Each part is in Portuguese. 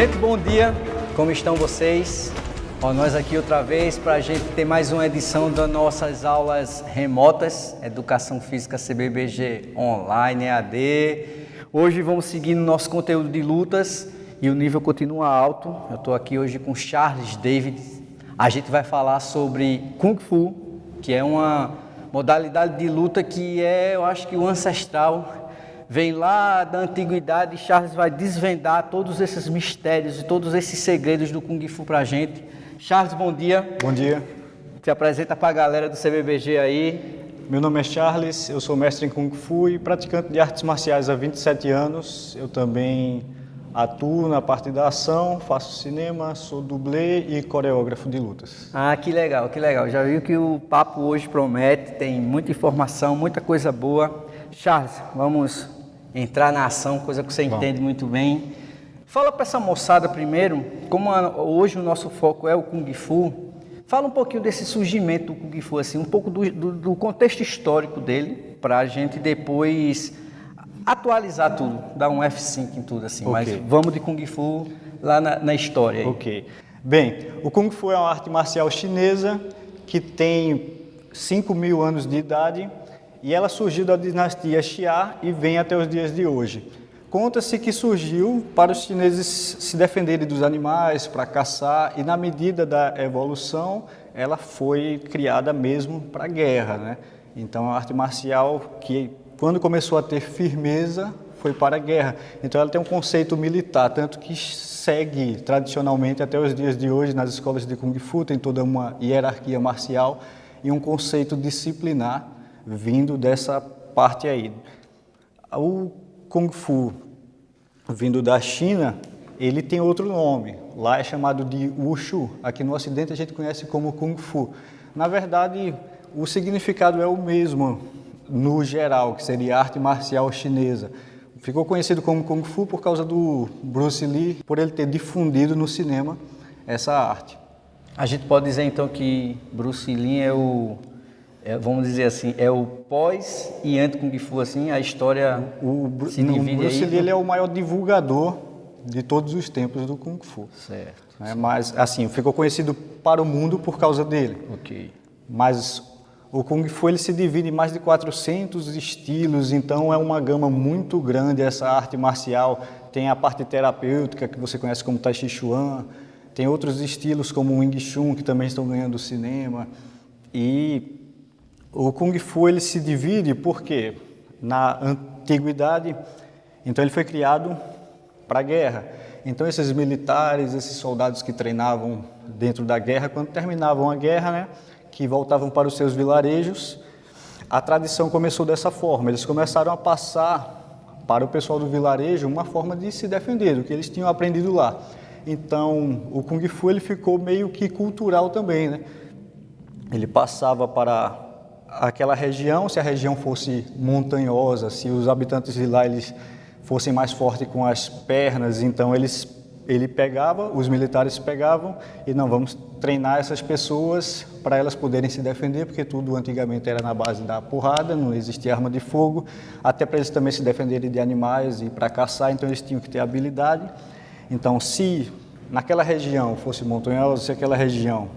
Gente, bom dia, como estão vocês? Nós aqui outra vez para a gente ter mais uma edição das nossas aulas remotas, Educação Física CBBG Online, EAD. Hoje vamos seguir no nosso conteúdo de lutas e o nível continua alto. Eu estou aqui hoje com Charles David. A gente vai falar sobre Kung Fu, que é uma modalidade de luta que eu acho que o ancestral vem lá da antiguidade. Charles vai desvendar todos esses mistérios e todos esses segredos do Kung Fu para a gente. Charles, bom dia. Bom dia. Se apresenta para a galera do CBBG aí. Meu nome é Charles, eu sou mestre em Kung Fu e praticante de artes marciais há 27 anos. Eu também atuo na parte da ação, faço cinema, sou dublê e coreógrafo de lutas. Ah, que legal, que legal. Já viu que o papo hoje promete, tem muita informação, muita coisa boa. Charles, vamos entrar na ação, coisa que você entende muito bem. Fala para essa moçada primeiro, como hoje o nosso foco é o Kung Fu, fala um pouquinho desse surgimento do Kung Fu, assim, um pouco do contexto histórico dele, para a gente depois atualizar tudo, dar um F5 em tudo, assim, mas vamos de Kung Fu lá na história aí. Ok. Bem, o Kung Fu é uma arte marcial chinesa que tem 5.000 anos de idade, e ela surgiu da dinastia Xia e vem até os dias de hoje. Conta-se que surgiu para os chineses se defenderem dos animais, para caçar, e na medida da evolução, ela foi criada mesmo para a guerra, né? Então, é uma arte marcial que, quando começou a ter firmeza, foi para a guerra. Então, ela tem um conceito militar, tanto que segue tradicionalmente até os dias de hoje nas escolas de Kung Fu, tem toda uma hierarquia marcial e um conceito disciplinar vindo dessa parte aí. O Kung Fu, vindo da China, ele tem outro nome. Lá é chamado de Wushu. Aqui no Ocidente a gente conhece como Kung Fu. Na verdade, o significado é o mesmo no geral, que seria arte marcial chinesa. Ficou conhecido como Kung Fu por causa do Bruce Lee, por ele ter difundido no cinema essa arte. A gente pode dizer então que Bruce Lee vamos dizer assim, é o pós e antes Kung Fu, assim, a história se divide aí. O Bruce Lee ele é o maior divulgador de todos os tempos do Kung Fu. Certo. Né? Mas, assim, ficou conhecido para o mundo por causa dele. Ok. Mas o Kung Fu ele se divide em mais de 400 estilos, então é uma gama muito grande essa arte marcial. Tem a parte terapêutica, que você conhece como Tai Chi Chuan, tem outros estilos como o Wing Chun, que também estão ganhando cinema. E o Kung Fu ele se divide porque na antiguidade, então ele foi criado para a guerra. Então esses militares, esses soldados que treinavam dentro da guerra, quando terminavam a guerra, né, que voltavam para os seus vilarejos, a tradição começou dessa forma. Eles começaram a passar para o pessoal do vilarejo uma forma de se defender, do que eles tinham aprendido lá. Então o Kung Fu ele ficou meio que cultural também, né? Ele passava para aquela região, se a região fosse montanhosa, se os habitantes de lá eles fossem mais fortes com as pernas, então ele pegava, os militares pegavam e não, vamos treinar essas pessoas para elas poderem se defender, porque tudo antigamente era na base da porrada, não existia arma de fogo, até para eles também se defenderem de animais e para caçar, então eles tinham que ter habilidade. Então, se naquela região fosse montanhosa, se aquela região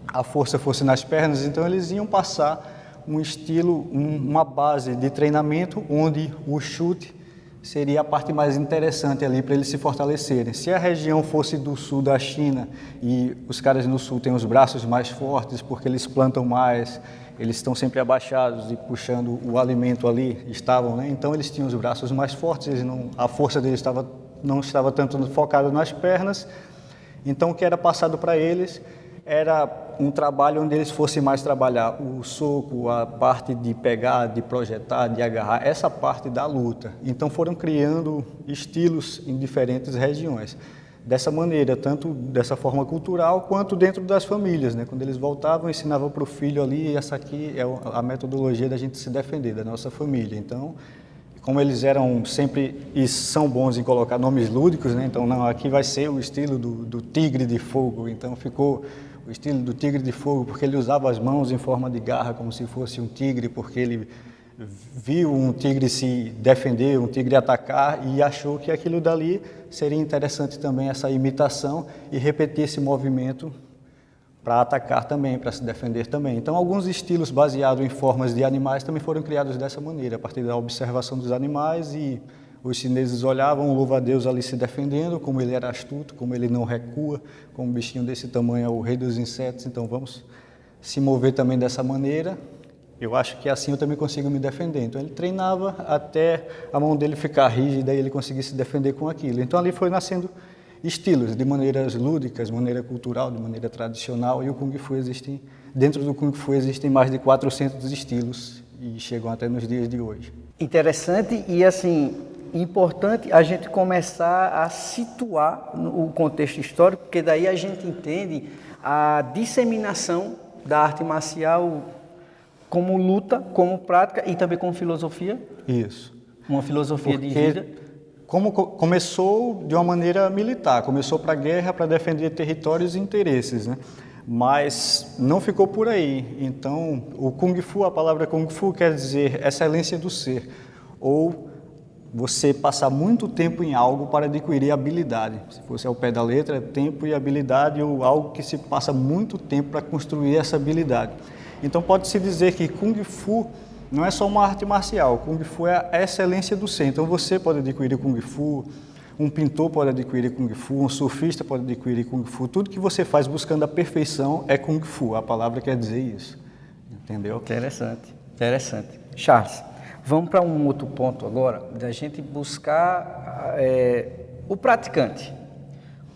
a força fosse nas pernas, então eles iam passar um estilo, uma base de treinamento onde o chute seria a parte mais interessante ali para eles se fortalecerem. Se a região fosse do sul da China e os caras no sul têm os braços mais fortes porque eles plantam mais, eles estão sempre abaixados e puxando o alimento ali, né? Então eles tinham os braços mais fortes, a força deles não estava tanto focada nas pernas, então o que era passado para eles era um trabalho onde eles fossem mais trabalhar o soco, a parte de pegar, de projetar, de agarrar, essa parte da luta. Então foram criando estilos em diferentes regiões. Dessa maneira, tanto dessa forma cultural, quanto dentro das famílias, né? Quando eles voltavam, ensinavam para o filho ali, essa aqui é a metodologia da gente se defender, da nossa família. Então, como eles eram sempre e são bons em colocar nomes lúdicos, né? Então, não, aqui vai ser o estilo do tigre de fogo, então ficou o estilo do tigre de fogo, porque ele usava as mãos em forma de garra, como se fosse um tigre, porque ele viu um tigre se defender, um tigre atacar e achou que aquilo dali seria interessante também, essa imitação, e repetir esse movimento para atacar também, para se defender também. Então, alguns estilos baseados em formas de animais também foram criados dessa maneira, a partir da observação dos animais, e os chineses olhavam o louva-a-Deus ali se defendendo, como ele era astuto, como ele não recua, como um bichinho desse tamanho é o rei dos insetos, então vamos se mover também dessa maneira. Eu acho que assim eu também consigo me defender. Então ele treinava até a mão dele ficar rígida e ele conseguir se defender com aquilo. Então ali foi nascendo estilos, de maneiras lúdicas, de maneira cultural, de maneira tradicional, e o Kung Fu existe, dentro do Kung Fu existem mais de 400 estilos e chegam até nos dias de hoje. Interessante e assim, importante a gente começar a situar o contexto histórico, porque daí a gente entende a disseminação da arte marcial como luta, como prática e também como filosofia. Isso. Uma filosofia de vida. Como começou de uma maneira militar, começou para a guerra, para defender territórios e interesses, né? Mas não ficou por aí. Então, o Kung Fu, a palavra Kung Fu quer dizer excelência do ser, ou você passar muito tempo em algo para adquirir habilidade. Se fosse ao pé da letra, tempo e habilidade, ou algo que se passa muito tempo para construir essa habilidade. Então pode-se dizer que Kung Fu não é só uma arte marcial, Kung Fu é a excelência do ser. Então você pode adquirir Kung Fu, um pintor pode adquirir Kung Fu, um surfista pode adquirir Kung Fu. Tudo que você faz buscando a perfeição é Kung Fu, a palavra quer dizer isso. Entendeu? Interessante, interessante. Charles, vamos para um outro ponto agora, da gente buscar o praticante,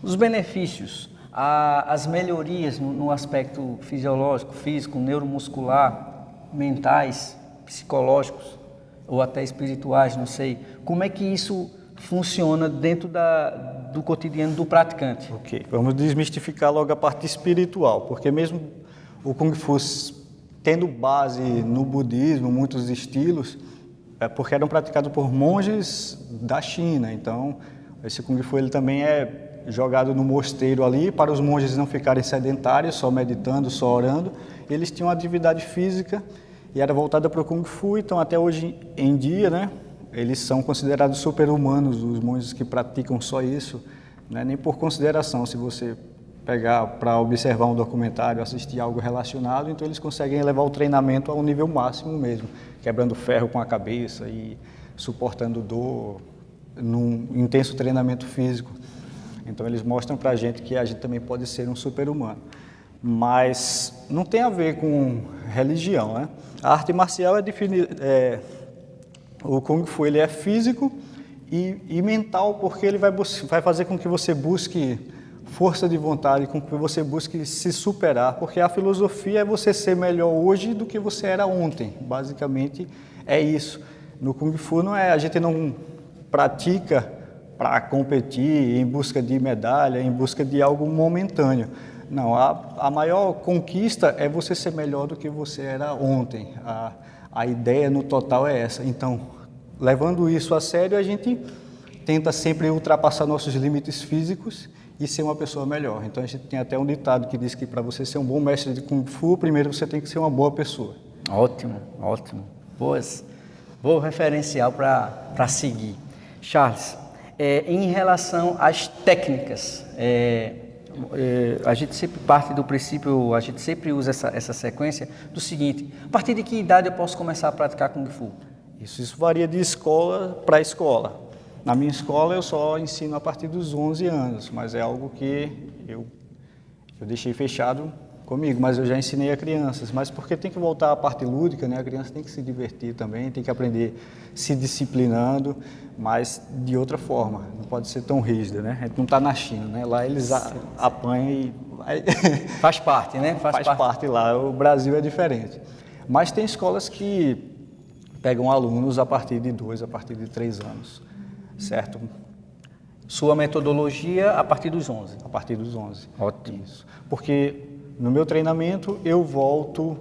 os benefícios, as melhorias no aspecto fisiológico, físico, neuromuscular, mentais, psicológicos ou até espirituais, não sei. Como é que isso funciona dentro do cotidiano do praticante? Ok, vamos desmistificar logo a parte espiritual, porque mesmo o Kung Fu tendo base no budismo, muitos estilos, porque eram praticados por monges da China. Então, esse Kung Fu ele também é jogado no mosteiro ali, para os monges não ficarem sedentários, só meditando, só orando. Eles tinham atividade física e era voltada para o Kung Fu, então até hoje em dia, né, eles são considerados super-humanos, os monges que praticam só isso, né, nem por consideração, se você pegar para observar um documentário, assistir algo relacionado, então eles conseguem elevar o treinamento ao nível máximo mesmo, quebrando ferro com a cabeça e suportando dor num intenso treinamento físico. Então eles mostram para a gente que a gente também pode ser um super-humano. Mas não tem a ver com religião, né? A arte marcial é definida... o Kung Fu ele é físico e mental, porque ele vai fazer com que você busque força de vontade, com que você busque se superar, porque a filosofia é você ser melhor hoje do que você era ontem. Basicamente é isso. No Kung Fu não é, a gente não pratica para competir em busca de medalha, em busca de algo momentâneo. Não, a maior conquista é você ser melhor do que você era ontem. A ideia no total é essa. Então, levando isso a sério, a gente tenta sempre ultrapassar nossos limites físicos e ser uma pessoa melhor. Então, a gente tem até um ditado que diz que para você ser um bom mestre de Kung Fu, primeiro você tem que ser uma boa pessoa. Ótimo, ótimo. Bom referencial para seguir. Charles, em relação às técnicas, a gente sempre parte do princípio, a gente sempre usa essa sequência do seguinte: a partir de que idade eu posso começar a praticar Kung Fu? Isso varia de escola para escola. Na minha escola eu só ensino a partir dos 11 anos, mas é algo que eu deixei fechado comigo, mas eu já ensinei a crianças, mas porque tem que voltar à parte lúdica, né? A criança tem que se divertir também, tem que aprender se disciplinando, mas de outra forma, não pode ser tão rígida, né? A gente não está na China, né? Lá eles apanham e... Faz parte, né? Faz parte lá, o Brasil é diferente. Mas tem escolas que pegam alunos a partir de 2, a partir de 3 anos, certo? Sua metodologia a partir dos 11? A partir dos 11. Ótimo. Isso. Porque no meu treinamento eu volto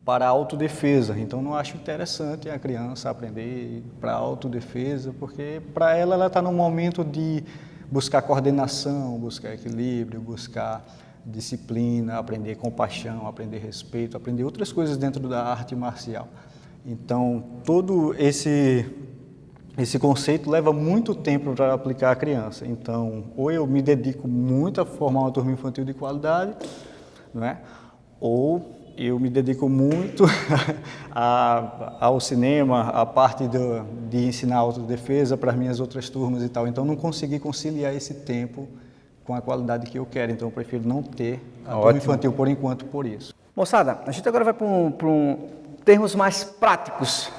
para a autodefesa, então não acho interessante a criança aprender para a autodefesa, porque para ela está num momento de buscar coordenação, buscar equilíbrio, buscar disciplina, aprender compaixão, aprender respeito, aprender outras coisas dentro da arte marcial. Então, todo esse conceito leva muito tempo para aplicar à criança. Então, ou eu me dedico muito a formar uma turma infantil de qualidade, não é? Ou eu me dedico muito ao cinema, à parte de ensinar autodefesa para as minhas outras turmas e tal. Então, não consegui conciliar esse tempo com a qualidade que eu quero. Então, eu prefiro não ter a turma infantil por enquanto por isso. Moçada, a gente agora vai para termos mais práticos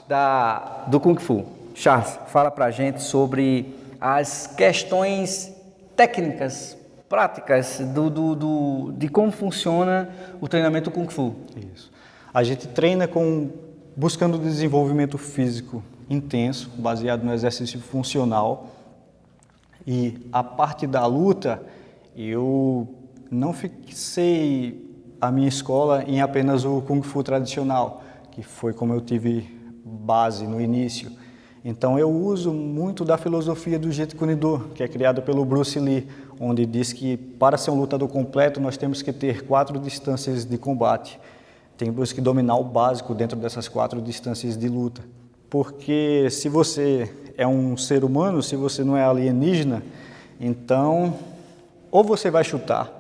do Kung Fu. Charles, fala para a gente sobre as questões técnicas, práticas de como funciona o treinamento Kung Fu. Isso. A gente treina buscando desenvolvimento físico intenso, baseado no exercício funcional. E a parte da luta, eu não fixei a minha escola em apenas o Kung Fu tradicional, que foi como eu tive base no início. Então eu uso muito da filosofia do Jeet Kune Do, que é criada pelo Bruce Lee, onde diz que para ser um lutador completo nós temos que ter 4 distâncias de combate. Temos que dominar o básico dentro dessas 4 distâncias de luta. Porque se você é um ser humano, se você não é alienígena, então ou você vai chutar,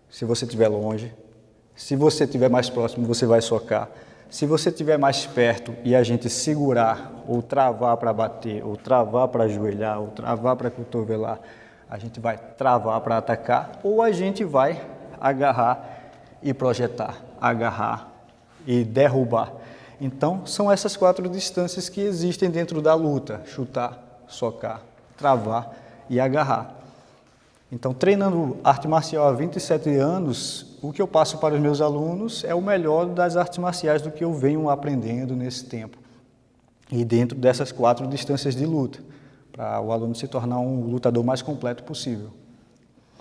se você estiver longe, se você estiver mais próximo, você vai socar. Se você estiver mais perto e a gente segurar, ou travar para bater, ou travar para ajoelhar, ou travar para cotovelar, a gente vai travar para atacar, ou a gente vai agarrar e projetar, agarrar e derrubar. Então, são essas 4 distâncias que existem dentro da luta: chutar, socar, travar e agarrar. Então, treinando arte marcial há 27 anos, o que eu passo para os meus alunos é o melhor das artes marciais do que eu venho aprendendo nesse tempo. E dentro dessas 4 distâncias de luta, para o aluno se tornar um lutador mais completo possível.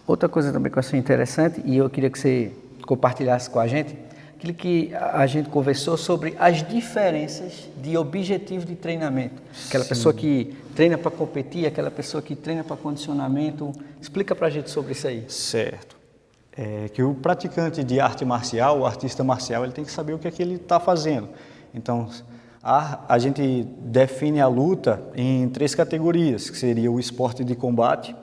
Outra coisa também que eu achei interessante, e eu queria que você compartilhasse com a gente, aquilo que a gente conversou sobre as diferenças de objetivo de treinamento. Aquela pessoa que treina para competir, aquela pessoa que treina para condicionamento. Explica para a gente sobre isso aí. Certo. É que o praticante de arte marcial, o artista marcial, ele tem que saber o que é que ele está fazendo. Então, a gente define a luta em 3 categorias, que seria o esporte de combate,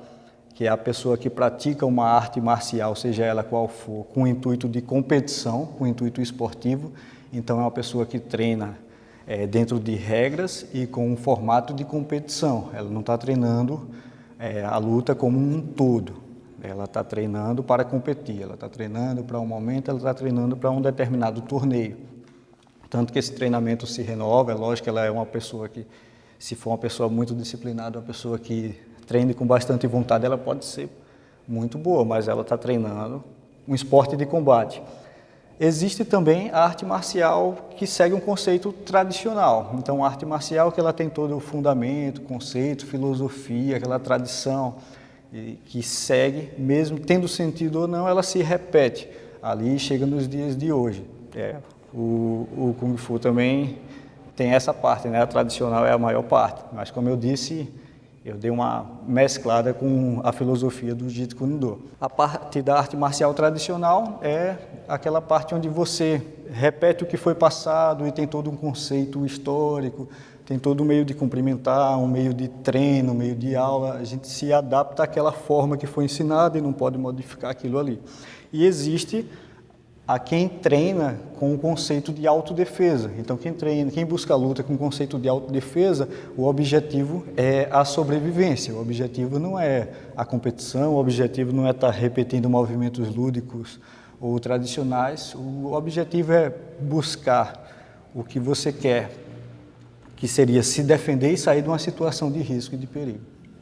que é a pessoa que pratica uma arte marcial, seja ela qual for, com o intuito de competição, com o intuito esportivo. Então, é uma pessoa que treina dentro de regras e com um formato de competição. Ela não está treinando a luta como um todo. Ela está treinando para competir, ela está treinando para um momento, ela está treinando para um determinado torneio. Tanto que esse treinamento se renova, é lógico que ela é uma pessoa que, se for uma pessoa muito disciplinada, uma pessoa que treine com bastante vontade, ela pode ser muito boa, mas ela está treinando um esporte de combate. Existe também a arte marcial que segue um conceito tradicional. Então, a arte marcial que ela tem todo o fundamento, conceito, filosofia, aquela tradição que segue, mesmo tendo sentido ou não, ela se repete. Ali chega nos dias de hoje. O Kung Fu também tem essa parte, né? A tradicional é a maior parte, mas como eu disse, eu dei uma mesclada com a filosofia do Jeet Kune Do. A parte da arte marcial tradicional é aquela parte onde você repete o que foi passado e tem todo um conceito histórico, tem todo um meio de cumprimentar, um meio de treino, um meio de aula. A gente se adapta àquela forma que foi ensinada e não pode modificar aquilo ali. E existe a quem treina com o conceito de autodefesa. Então, quem busca a luta com o conceito de autodefesa, o objetivo é a sobrevivência. O objetivo não é a competição, o objetivo não é estar repetindo movimentos lúdicos ou tradicionais. O objetivo é buscar o que você quer, que seria se defender e sair de uma situação de risco e de perigo.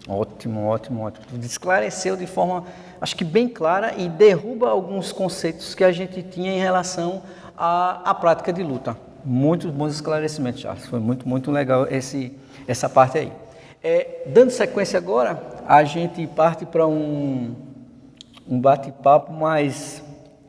Ótimo, ótimo, ótimo. Tu esclareceu de forma, acho que bem clara e derruba alguns conceitos que a gente tinha em relação à prática de luta. Muitos bons esclarecimentos, Charles. Foi muito, muito legal essa parte aí. Dando sequência agora, a gente parte para um bate-papo mais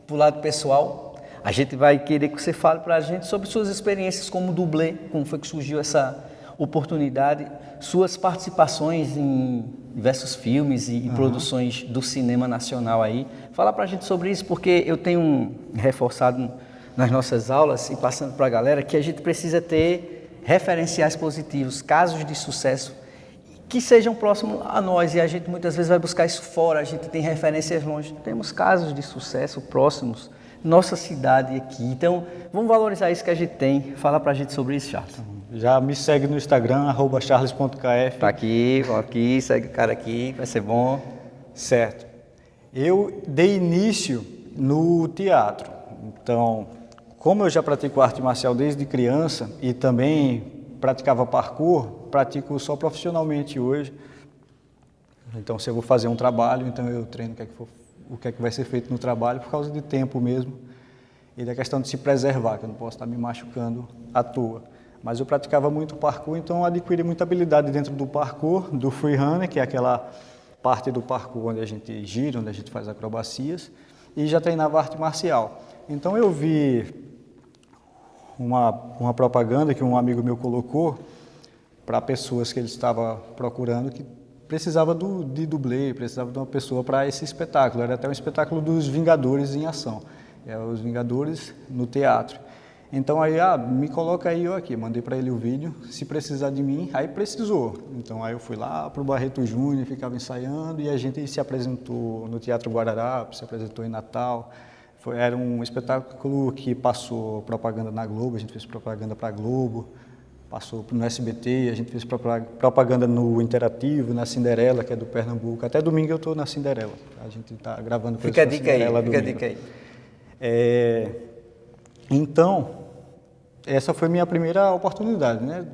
para o lado pessoal. A gente vai querer que você fale para a gente sobre suas experiências como dublê, como foi que surgiu essa oportunidade, suas participações em diversos filmes e produções do cinema nacional aí. Fala pra gente sobre isso, porque eu tenho reforçado nas nossas aulas e passando para a galera, que a gente precisa ter referenciais positivos, casos de sucesso que sejam próximos a nós, e a gente muitas vezes vai buscar isso fora, a gente tem referências longe. Temos casos de sucesso próximos, nossa cidade aqui. Então, vamos valorizar isso que a gente tem. Fala pra gente sobre isso, Charles. Já me segue no Instagram, @charles.kf. Tá aqui, segue o cara aqui, vai ser bom. Certo. Eu dei início no teatro. Então, como eu já pratico arte marcial desde criança e também praticava parkour, pratico só profissionalmente hoje. Então, se eu vou fazer um trabalho, então eu treino o que é que vai ser feito no trabalho por causa de tempo mesmo e da questão de se preservar, que eu não posso estar me machucando à toa. Mas eu praticava muito parkour, então eu adquiri muita habilidade dentro do parkour, do freerunner, que é aquela parte do parkour onde a gente gira, onde a gente faz acrobacias, e já treinava arte marcial. Então eu vi uma propaganda que um amigo meu colocou para pessoas que ele estava procurando que precisava de dublê, precisava de uma pessoa para esse espetáculo. Era até um espetáculo dos Vingadores em ação, os Vingadores no teatro. Então aí, me coloca aí eu aqui, mandei para ele o vídeo, se precisar de mim, aí precisou. Então aí eu fui lá para o Barreto Júnior, ficava ensaiando e a gente se apresentou no Teatro Guararapes, se apresentou em Natal. Era um espetáculo que passou propaganda na Globo, a gente fez propaganda para a Globo, passou no SBT, a gente fez propaganda no Interativo, na Cinderela, que é do Pernambuco. Até domingo eu estou na Cinderela, a gente está gravando coisa Fica a na dica aí, Cinderela fica a domingo. dica aí. Então, essa foi minha primeira oportunidade, né,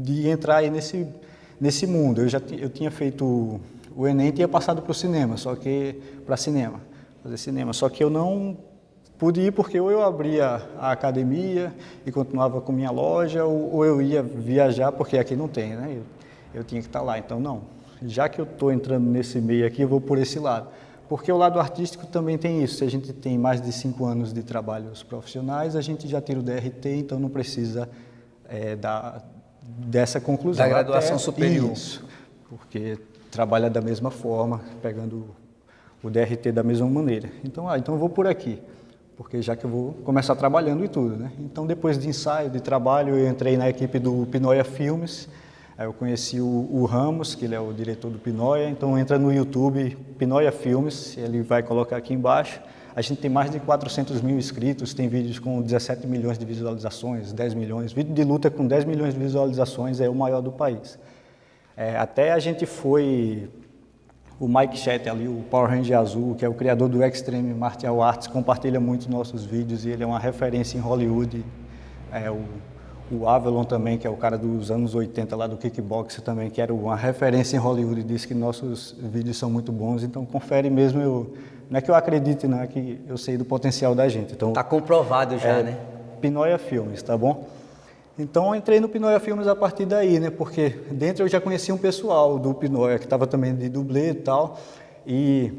de entrar aí nesse mundo. Eu tinha feito o Enem e tinha passado para o cinema, fazer cinema, só que eu não pude ir porque ou eu abria a academia e continuava com minha loja, ou eu ia viajar, porque aqui não tem, né? Eu tinha que estar lá. Então, não, já que eu estou entrando nesse meio aqui, eu vou por esse lado. Porque o lado artístico também tem isso. Se a gente tem mais de 5 anos de trabalhos profissionais, a gente já tira o DRT, então não precisa dessa conclusão. Da graduação superior. Isso, porque trabalha da mesma forma, pegando o DRT da mesma maneira. Então eu vou por aqui, porque já que eu vou começar trabalhando e tudo, né? Então, depois de ensaio, de trabalho, eu entrei na equipe do Pinoia Filmes. Aí eu conheci o Ramos, que ele é o diretor do Pinoia. Então, entra no YouTube, Pinoia Filmes, ele vai colocar aqui embaixo. A gente tem mais de 400 mil inscritos, tem vídeos com 17 milhões de visualizações, 10 milhões. Vídeo de luta com 10 milhões de visualizações é o maior do país. Até a gente foi... O Mike Chat ali, o Power Ranger Azul, que é o criador do Extreme Martial Arts, compartilha muito nossos vídeos e ele é uma referência em Hollywood. O Avalon também, que é o cara dos anos 80 lá do kickboxing também, que era uma referência em Hollywood, disse que nossos vídeos são muito bons, então confere mesmo. Não é que eu acredite, não, é que eu sei do potencial da gente. Então, tá comprovado já, né? Pinoia Filmes, tá bom? Então, eu entrei no Pinoia Filmes a partir daí, né? Porque dentro eu já conhecia um pessoal do Pinoia, que estava também de dublê e tal. E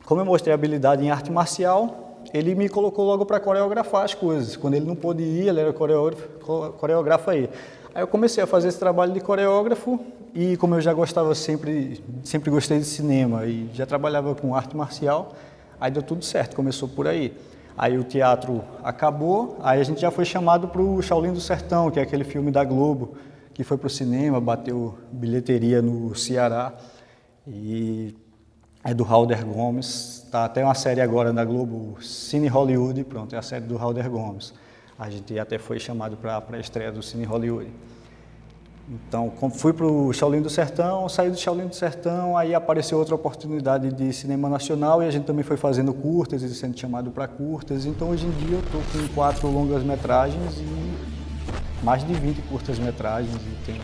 como eu mostrei habilidade em arte marcial, ele me colocou logo para coreografar as coisas. Quando ele não pôde ir, ele era coreógrafo aí. Aí eu comecei a fazer esse trabalho de coreógrafo e como eu já gostava sempre gostei de cinema e já trabalhava com arte marcial, aí deu tudo certo, começou por aí. Aí o teatro acabou, aí a gente já foi chamado para o Shaolin do Sertão, que é aquele filme da Globo, que foi para o cinema, bateu bilheteria no Ceará, e é do Halder Gomes, tá até uma série agora na Globo, Cine Hollywood, pronto, é a série do Halder Gomes. A gente até foi chamado para a estreia do Cine Hollywood. Então, fui para o Shaolin do Sertão, saí do Shaolin do Sertão, aí apareceu outra oportunidade de cinema nacional e a gente também foi fazendo curtas e sendo chamado para curtas. Então, hoje em dia, eu estou com 4 longas-metragens e mais de 20 curtas-metragens e tem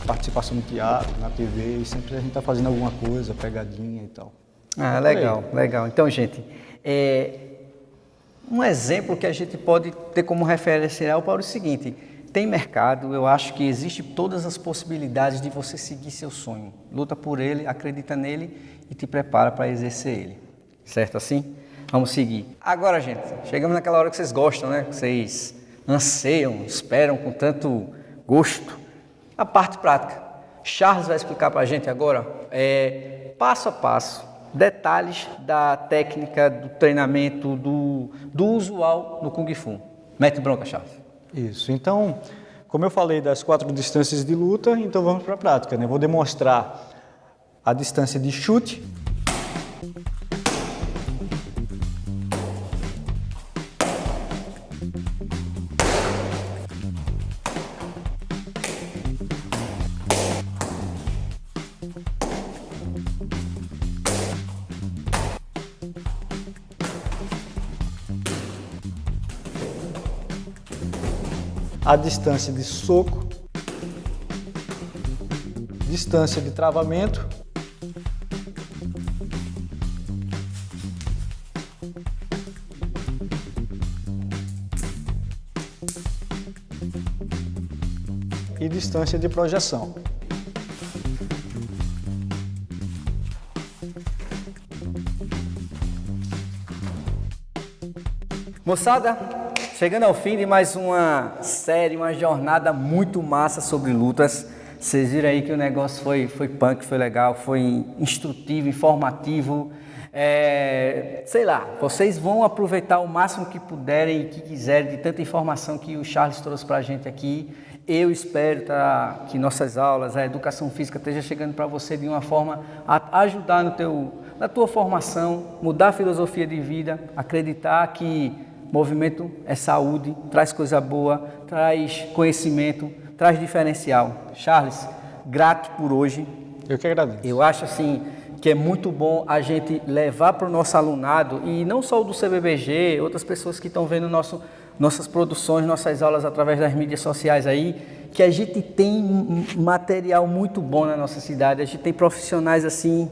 participação no teatro, na TV e sempre a gente está fazendo alguma coisa, pegadinha e tal. Ah, legal, legal. Então, gente, um exemplo que a gente pode ter como referencial para o seguinte: tem mercado, eu acho que existe todas as possibilidades de você seguir seu sonho. Luta por ele, acredita nele e te prepara para exercer ele. Certo assim? Vamos seguir. Agora, gente, chegamos naquela hora que vocês gostam, né? Que vocês anseiam, esperam com tanto gosto. A parte prática. Charles vai explicar para a gente agora, passo a passo, detalhes da técnica, do treinamento, do usual no Kung Fu. Mete bronca, Charles. Isso. Então, como eu falei das 4 distâncias de luta, então vamos para a prática, né? Vou demonstrar a distância de chute, a distância de soco, distância de travamento, e distância de projeção. Moçada, chegando ao fim de mais uma série, uma jornada muito massa sobre lutas. Vocês viram aí que o negócio foi punk, foi legal, foi instrutivo, informativo. Sei lá, vocês vão aproveitar o máximo que puderem e que quiserem de tanta informação que o Charles trouxe pra gente aqui. Eu espero que nossas aulas, a educação física esteja chegando para você de uma forma a ajudar na tua formação, mudar a filosofia de vida, acreditar que movimento é saúde, traz coisa boa, traz conhecimento, traz diferencial. Charles, grato por hoje. Eu que agradeço. Eu acho assim que é muito bom a gente levar para o nosso alunado, e não só o do CBBG, outras pessoas que estão vendo nossas produções, nossas aulas através das mídias sociais aí, que a gente tem material muito bom na nossa cidade, a gente tem profissionais assim,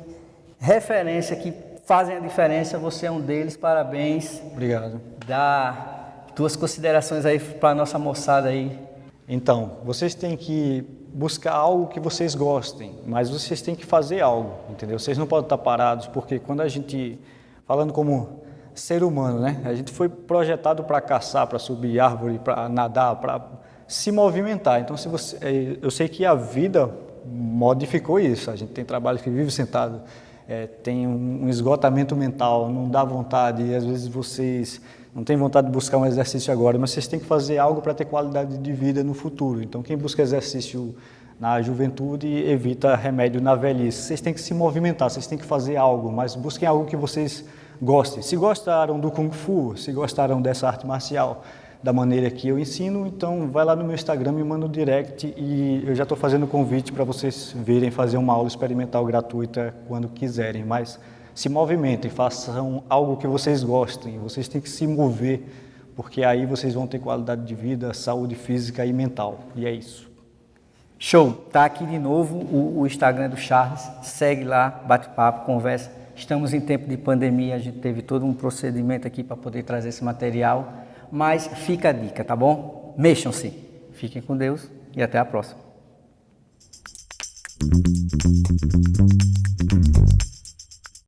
referência, que fazem a diferença, você é um deles, parabéns. Obrigado. Dá tuas considerações aí para a nossa moçada aí. Então, vocês têm que buscar algo que vocês gostem, mas vocês têm que fazer algo, entendeu? Vocês não podem estar parados, porque quando a gente, falando como ser humano, né? A gente foi projetado para caçar, para subir árvore, para nadar, para se movimentar. Então, eu sei que a vida modificou isso. A gente tem trabalho que vive sentado, tem um esgotamento mental, não dá vontade, e às vezes vocês não têm vontade de buscar um exercício agora, mas vocês têm que fazer algo para ter qualidade de vida no futuro. Então, quem busca exercício na juventude evita remédio na velhice. Vocês têm que se movimentar, vocês têm que fazer algo, mas busquem algo que vocês gostem. Se gostaram do Kung Fu, se gostaram dessa arte marcial da maneira que eu ensino, então vai lá no meu Instagram, me manda um direct e eu já estou fazendo convite para vocês virem fazer uma aula experimental gratuita quando quiserem, mas se movimentem, façam algo que vocês gostem, vocês têm que se mover, porque aí vocês vão ter qualidade de vida, saúde física e mental, e é isso. Show! Tá aqui de novo o Instagram do Charles, segue lá, bate papo, conversa. Estamos em tempo de pandemia, a gente teve todo um procedimento aqui para poder trazer esse material, mas fica a dica, tá bom? Mexam-se, fiquem com Deus e até a próxima.